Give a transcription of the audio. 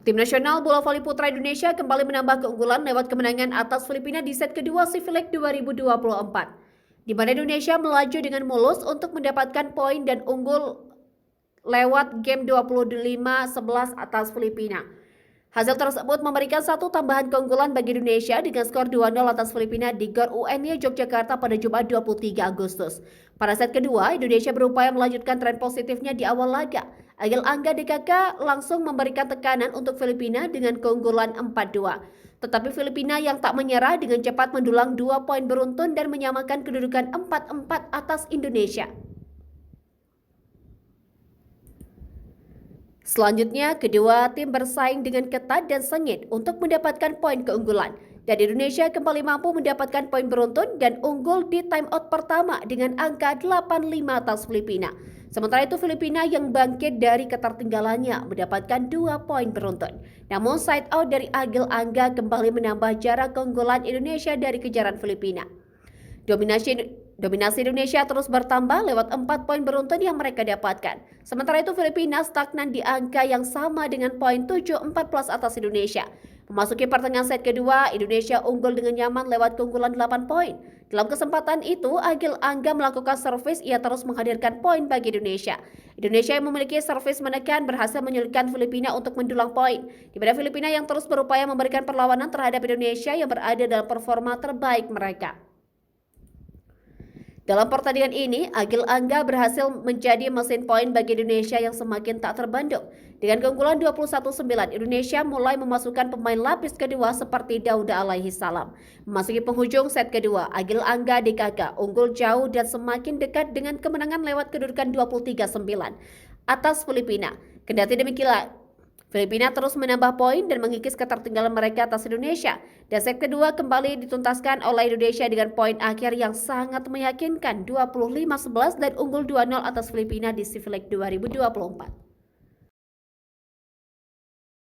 Tim nasional bola voli putra Indonesia kembali menambah keunggulan lewat kemenangan atas Filipina di set kedua Civic 2024, di mana Indonesia melaju dengan mulus untuk mendapatkan poin dan unggul lewat game 25-11 atas Filipina. Hasil tersebut memberikan satu tambahan keunggulan bagi Indonesia dengan skor 2-0 atas Filipina di GOR UNY Yogyakarta pada Jumat 23 Agustus. Pada set kedua, Indonesia berupaya melanjutkan tren positifnya di awal laga. Agil Angga DKK langsung memberikan tekanan untuk Filipina dengan keunggulan 4-2. Tetapi Filipina yang tak menyerah dengan cepat mendulang 2 poin beruntun dan menyamakan kedudukan 4-4 atas Indonesia. Selanjutnya, kedua tim bersaing dengan ketat dan sengit untuk mendapatkan poin keunggulan. Dan Indonesia kembali mampu mendapatkan poin beruntun dan unggul di timeout pertama dengan angka 8-5 atas Filipina. Sementara itu Filipina yang bangkit dari ketertinggalannya mendapatkan 2 poin beruntun. Namun side out dari Agil Angga kembali menambah jarak keunggulan Indonesia dari kejaran Filipina. Dominasi Indonesia terus bertambah lewat 4 poin beruntun yang mereka dapatkan. Sementara itu Filipina stagnan di angka yang sama dengan poin 7-14 atas Indonesia. Memasuki pertengahan set kedua, Indonesia unggul dengan nyaman lewat keunggulan 8 poin. Dalam kesempatan itu, Agil Angga melakukan servis, ia terus menghadirkan poin bagi Indonesia. Indonesia yang memiliki servis menekan berhasil menyulitkan Filipina untuk mendulang poin. Di mana Filipina yang terus berupaya memberikan perlawanan terhadap Indonesia yang berada dalam performa terbaik mereka. Dalam pertandingan ini, Agil Angga berhasil menjadi mesin poin bagi Indonesia yang semakin tak terbendung. Dengan keunggulan 21-9, Indonesia mulai memasukkan pemain lapis kedua seperti Dauda alaihi salam. Memasuki penghujung set kedua, Agil Angga DKK unggul jauh dan semakin dekat dengan kemenangan lewat kedudukan 23-9 atas Filipina. Kendati demikian, Filipina terus menambah poin dan mengikis ketertinggalan mereka atas Indonesia. Dan set kedua kembali dituntaskan oleh Indonesia dengan poin akhir yang sangat meyakinkan 25-11 dan unggul 2-0 atas Filipina di Civic 2024.